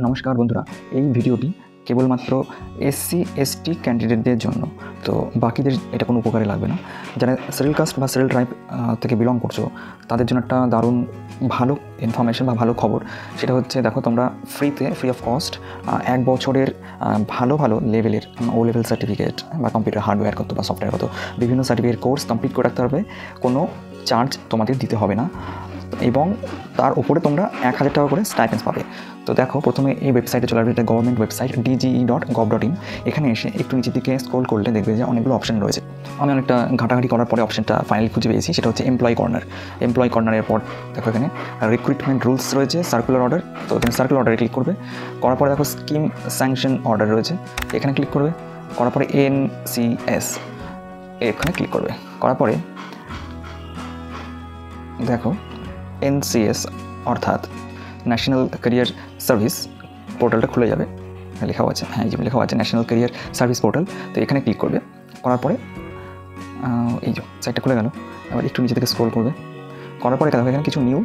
নমস্কার বন্ধুরা, এই ভিডিওটি কেবলমাত্র এসসি এসটি ক্যান্ডিডেটদের জন্য। তো বাকিদের এটা কোনো উপকারে লাগবে না। যারা সিরিয়াল কাস্ট বা সিরিয়াল ট্রাইব থেকে বিলং করছো তাদের জন্য একটা দারুণ ভালো ইনফরমেশন বা ভালো খবর। সেটা হচ্ছে, দেখো তোমরা ফ্রি অফ কস্ট 1 বছরের ভালো লেভেলের ও লেভেল সার্টিফিকেট বা কম্পিউটার হার্ডওয়্যার কত বা সফটওয়্যার কত বিভিন্ন সার্টিফিকেট কোর্স কমপ্লিট করে রাখতে হবে। কোনো চার্জ তোমাদের দিতে হবে না এবং তার উপরে তোমরা 1000 টাকা করে স্টাইপেন্ড পাবে। তো দেখো, প্রথমে এই ওয়েবসাইটে চলে আসবে, এটা গভর্নমেন্ট ওয়েবসাইট dge.gov.in। এখানে এসে একটু নিচের দিকে স্ক্রল করলে দেখবে যে অনেকগুলো অপশন রয়েছে। আমি অনেকটা ঘাটাঘাটি করার পরে অপশনটা ফাইনালি খুঁজে পেয়েছি, সেটা হচ্ছে এমপ্লয়ি কর্নারের পর দেখো এখানে রিক্রুটমেন্ট রুলস রয়েছে, সার্কুলার অর্ডার। তো এখানে সার্কুলার অর্ডারে ক্লিক করবে, করার পরে দেখো স্কিম স্যাংশন অর্ডার রয়েছে, এখানে ক্লিক করবে। করার পরে NCS এখানে ক্লিক করবে, করার পরে দেখো NCS অর্থাৎ ন্যাশনাল ক্যারিয়ার সার্ভিস পোর্টালটা খুলে যাবে। লেখা আছে, হ্যাঁ এই যে লেখা আছে ন্যাশনাল ক্যারিয়ার সার্ভিস পোর্টাল। তো এখানে ক্লিক করবে, করার পরে এই যে সাইটটা খুলে গেল। এবার একটু নিচে থেকে স্ক্রল করবে, করার পরে এখানে কিছু নিউ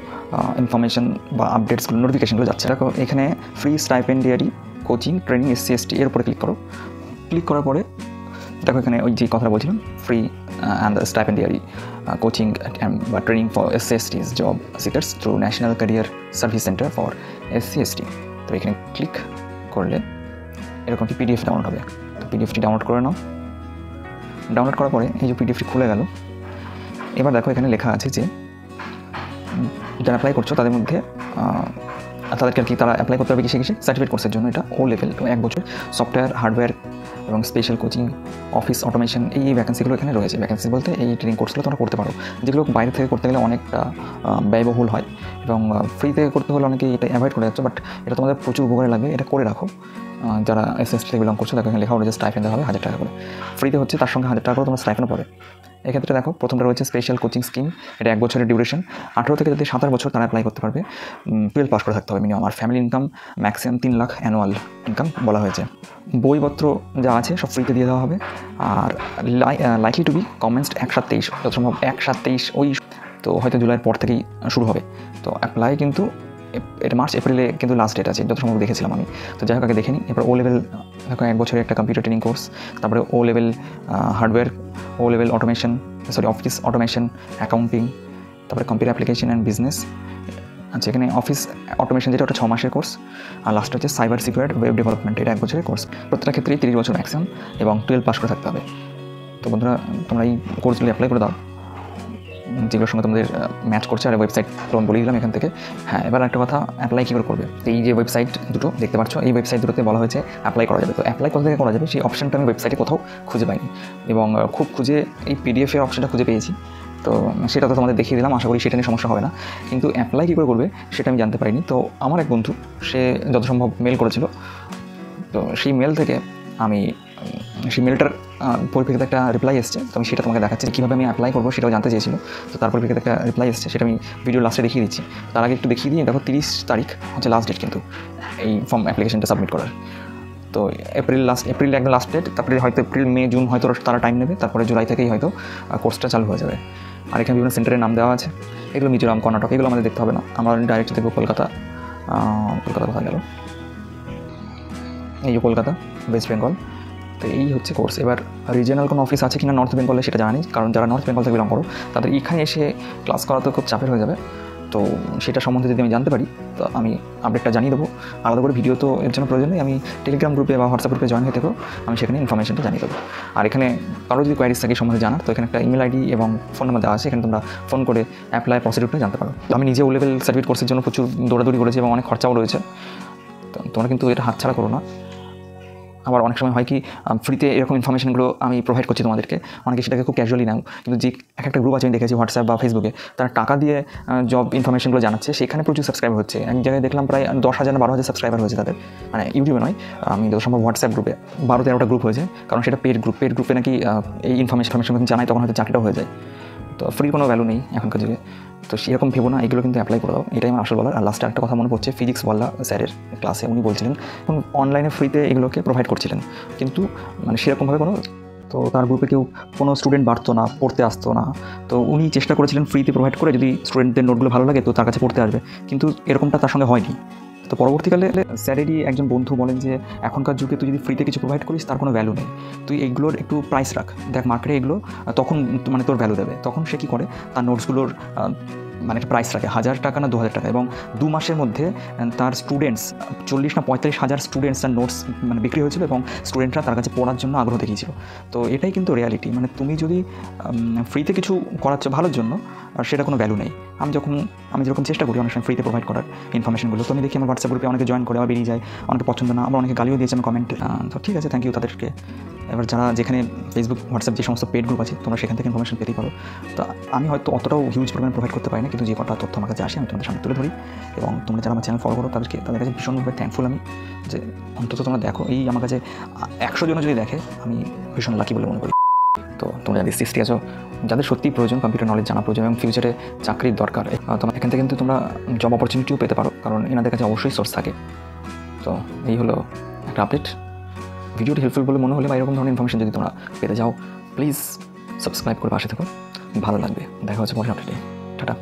ইনফরমেশন বা আপডেটসগুলো নোটিফিকেশনগুলো যাচ্ছে। দেখো এখানে free stipendiary coaching training SC ST এর উপরে ক্লিক করো। ক্লিক করার পরে দেখো এখানে ওই যে কথা বলছিলাম, free and the stipendiary coaching বা training for SC STs job seekers through National Career Service Center for SC ST। তো এখানে ক্লিক করলে এরকম কি PDF ডাউনলোড হবে। তো PDFটি ডাউনলোড করে নাও। ডাউনলোড করার পরে এই যে PDFটি খুলে গেল। এবার দেখো এখানে লেখা আছে যে যারা অ্যাপ্লাই করছো তাদের মধ্যে তাদেরকে আর কি তারা অ্যাপ্লাই করতে হবে কিসে সার্টিফিকেট কোর্সের জন্য। এটা ও লেভেল 1 বছর সফটওয়্যার হার্ডওয়্যার এবং স্পেশাল কোচিং অফিস অটোমেশন এই ভ্যাকেন্সিগুলো এখানে রয়েছে। ভ্যাকেন্সি বলতে এই ট্রেনিং কোর্সগুলো তোমরা করতে পারো, যেগুলো বাইরে থেকে করতে গেলে অনেকটা ব্যয়বহুল হয় এবং ফ্রি থেকে করতে হলে অনেকে এটা অ্যাভয়েড করে যাচ্ছে। বাট এটা তোমাদের প্রচুর উপকারে লাগবে, এটা করে রাখো। যারা SST থেকে বিলং করছো দেখো এখানে লেখা রয়েছে স্টাইপেন্ড দেওয়া হবে 1000 টাকা করে। ফ্রিতে হচ্ছে, তার সঙ্গে 1000 টাকা করে তোমার স্টাইপেন্ডও পড়ে। এক্ষেত্রে দেখো প্রথমটা রয়েছে স্পেশাল কোচিং স্কিম। এটা 1 বছরের ডিউরেশন, 18 থেকে যদি 27 বছর তারা অ্যাপ্লাই করতে পারবে। 12 পাস করে থাকতে হবে মিনিমাম। আর family income maximum 3 lakh annual income বলা হয়েছে। বইপত্র যা আছে সব ফ্রিতে দিয়ে দেওয়া হবে। আর লাইকলি টু বি কমেন্সড 1/7/23, যত সম্ভব 1/7/23 ওই। তো হয়তো জুলাইয়ের পর থেকেই শুরু হবে। তো অ্যাপ্লাই কিন্তু এটা মার্চ এপ্রিলে কিন্তু লাস্ট ডেট আছে, যত সম্ভব দেখেছিলাম আমি। তো যাই হোক আগে দেখে নিই। এরপর ও লেভেল দেখো 1 বছরের একটা কম্পিউটার ট্রেনিং কোর্স, তারপরে ও লেভেল হার্ডওয়্যার, ও লেভেল অফিস অটোমেশন অ্যাকাউন্টিং, তারপরে কম্পিউটার অ্যাপ্লিকেশন অ্যান্ড বিজনেস। আচ্ছা, এখানে অফিস অটোমেশন যেটা ওটা 6 মাসের কোর্স। আর লাস্ট হচ্ছে সাইবার সিকিউরিটি ওয়েব ডেভেলপমেন্ট, এটা 1 বছরের কোর্স। প্রত্যেকটা ক্ষেত্রেই 30 বছর ম্যাক্সিমাম এবং 12 পাস করে থাকতে হবে। তো বন্ধুরা তোমরা এই কোর্সগুলি অ্যাপ্লাই করে দাও যেগুলোর সঙ্গে তোমাদের ম্যাচ করছে। আর ওয়েবসাইট তোমার বলে দিলাম এখান থেকে। হ্যাঁ, এবার একটা কথা, অ্যাপ্লাই কী করে করবে। এই যে ওয়েবসাইট দুটো দেখতে পাচ্ছ, এই ওয়েবসাইট দুটোতে বলা হয়েছে অ্যাপ্লাই করা যাবে। তো অ্যাপ্লাই কোথা থেকে করা যাবে সেই অপশানটা আমি ওয়েবসাইটে কোথাও খুঁজে পাইনি এবং খুব খুঁজে এই PDF-এর অপশানটা খুঁজে পেয়েছি। তো সেটা তো তোমাদের দেখিয়ে দিলাম, আশা করি সেটা নিয়ে সমস্যা হবে না। কিন্তু অ্যাপ্লাই কী করে করবে সেটা আমি জানতে পারিনি। তো আমার এক বন্ধু, সে যত সম্ভব মেল করেছিল। তো সেই মেল থেকে আমি সেই মেলটার পরিপ্রেক্ষিতে একটা রিপ্লাই এসছে। তো আমি সেটা তোমাকে দেখাচ্ছি, কীভাবে আমি অ্যাপ্লাই করবো সেটাও জানতে চেয়েছিল। তো তার পরিপ্রেক্ষিতে একটা রিপ্লাই এসছে, সেটা আমি ভিডিও লাস্টে দেখিয়ে দিচ্ছি। তার আগে একটু দেখিয়ে দিই। দেখো 30 তারিখ হচ্ছে লাস্ট ডেট কিন্তু এই ফর্ম অ্যাপ্লিকেশনটা সাবমিট করার। তো এপ্রিল একদম লাস্ট ডেট। তারপরে হয়তো এপ্রিল মে জুন হয়তো তারা টাইম নেবে, তারপরে জুলাই থেকেই হয়তো কোর্সটা চালু হয়ে যাবে। আর এখানে বিভিন্ন সেন্টারের নাম দেওয়া আছে, এগুলো মিজোরাম, কর্ণাটক, এগুলো আমাদের দেখতে হবে না। আমরা ডাইরেক্ট দেখবো কলকাতা কোথায় গেল, এই যে কলকাতা, ওয়েস্ট বেঙ্গল। তো এই হচ্ছে কোর্স। এবার রিজিয়নাল কোনো অফিস আছে কিনা নর্থ বেঙ্গলে সেটা জানি, কারণ যারা নর্থ বেঙ্গল থেকে বিলং করো তাদের এখানে এসে ক্লাস করা তো খুব চাপের হয়ে যাবে। তো সেটা সম্বন্ধে যদি আমি জানতে পারি তো আমি আপডেটটা জানিয়ে দেবো। আলাদা করে ভিডিও তো এর জন্য প্রয়োজন নেই, আমি টেলিগ্রাম গ্রুপে বা হোয়াটসঅ্যাপ গ্রুপে জয়েন হয়ে থেকেও আমি সেখানে ইনফরমেশনটা জানিয়ে দেবো। আর এখানে কারো যদি কোয়ারিজ থাকে সম্বন্ধে জানার, তো এখানে একটা ইমেল ID এবং ফোন নাম্বার দেওয়া আছে, এখানে তোমরা ফোন করে অ্যাপ্লাই প্রসিডিউরটা জানতে পারো। তো আমি নিজে ও লেভেল সার্টিফিকেট কোর্সের জন্য প্রচুর দৌড়াদৌড়ি করেছি এবং অনেক খরচাও রয়েছে। তো তোমরা কিন্তু এটা হাতছাড়া করো না। আবার অনেক সময় হয় কি, ফ্রিতে এরকম ইনফরমেশনগুলো আমি প্রোভাইড করছি তোমাদেরকে, অনেকে সেটাকে খুব ক্যাজুয়ালি নাও। কিন্তু যে একটা গ্রুপ আছে আমি দেখেছি হোয়াটসঅ্যাপ বা ফেসবুকে, তারা টাকা দিয়ে জব ইনফরমেশনগুলো জানাচ্ছে, সেখানে প্রচুর সাবস্ক্রাইবার হচ্ছে। এক জায়গায় দেখলাম প্রায় 10,000 12,000 সাবস্ক্রাইবার হয়েছে তাদের, মানে ইউটিউবে নয়, আমি যত সম্ভব হোয়াটসঅ্যাপ গ্রুপে 12-13টা গ্রুপ হয়েছে। কারণ সেটা পেড গ্রুপে নাকি এই ইনফরমেশন জানাই, তখন হয়তো চাকরিটাও হয়ে যায়। তো ফ্রির কোনো ভ্যালু নেই এখনকার যুগে। তো সেরকম ভেবো না, এগুলো কিন্তু অ্যাপ্লাই করে দাও, এটাই আমার আসল বলার। আর লাস্টে একটা কথা মনে পড়ছে, ফিজিক্স বলা স্যারের ক্লাসে উনি বলছিলেন এবং অনলাইনে ফ্রিতে এগুলোকে প্রোভাইড করছিলেন, কিন্তু মানে সেরকমভাবে কোনো, তো তার গ্রুপে কেউ কোনো স্টুডেন্ট বাড়তো না, পড়তে আসতো না। তো উনি চেষ্টা করেছিলেন ফ্রিতে প্রোভাইড করে, যদি স্টুডেন্টদের নোটগুলো ভালো লাগে তো তার কাছে পড়তে আসবে, কিন্তু এরকমটা তার সঙ্গে হয়নি। তো তো পরবর্তীকালে স্যারেরই একজন বন্ধু বলেন যে এখনকার যুগে তুই যদি ফ্রিতে কিছু প্রোভাইড করিস তার কোনো ভ্যালু নেই, তুই এইগুলোর একটু প্রাইস রাখ, দেখ মার্কেটে এগুলো তখন মানে তোর ভ্যালু দেবে। তখন সে কী করে, তার নোটসগুলোর মানে একটা প্রাইস রাখে 1000 টাকা না 2000 টাকা, এবং 2 মাসের মধ্যে তার স্টুডেন্টস 40 না 45,000 স্টুডেন্টস তার নোটস মানে বিক্রি হয়েছিল, এবং স্টুডেন্টরা তার কাছে পড়ার জন্য আগ্রহ দেখিয়েছিল। তো এটাই কিন্তু রিয়ালিটি, মানে তুমি যদি ফ্রিতে কিছু করাচ্ছ ভালোর জন্য, আর সেটা কোনো ভ্যালু নেই। আমি যেরকম চেষ্টা করি অনেক সময় ফ্রিতে প্রোভাইড করার ইনফরমেশনগুলো, তো আমি দেখি আমার হোয়াটসঅ্যাপ গ্রুপে অনেকে জয়েন করে, আবার বেরিয়ে যায়, অনেকে পছন্দ না, আবার অনেকে গালিও দিয়েছে আমি কমেন্টে। তো ঠিক আছে, থ্যাংক ইউ তাদেরকে। এবার যারা যেখানে ফেসবুক হোয়াটসঅ্যাপ যে সমস্ত পেড গ্রুপ আছে তোমরা সেখান থেকে ইনফরমেশন পেতেই পারো। তো আমি হয়তো অতটাও হিউজ পরিমাণে প্রোভাইড করতে পারি না, কিন্তু যে কটা তথ্য আমার কাছে আসে আমি তোমাদের সামনে তুলে ধরি। এবং তোমরা যারা আমার চ্যানেল ফলো করো তাদের কাছে ভীষণভাবে থ্যাঙ্কফুল আমি, যে অন্তত তোমরা দেখো। এই আমার কাছে 100 জন যদি দেখে আমি ভীষণ লাকি বলে মনে করি। তো তোমরা যাদের 60 আছো, যাদের সত্যিই প্রয়োজন কম্পিউটার নলেজ জানা প্রয়োজন এবং ফিউচারে চাকরির দরকার, তোমরা এখান থেকে কিন্তু তোমরা জব অপরচুনিটিও পেতে পারো, কারণ এনাদের কাছে অবশ্যই সোর্স থাকে। তো এই হলো একটা আপডেট। ভিডিওটি হেল্পফুল বলে মনে হলে বা এরকম ধরনের ইনফরমেশন যদি তোমরা পেতে যাও, প্লিজ সাবস্ক্রাইব করে পাশে থেকো, ভালো লাগবে। দেখা হচ্ছে পরের আপডেটে। টাটা।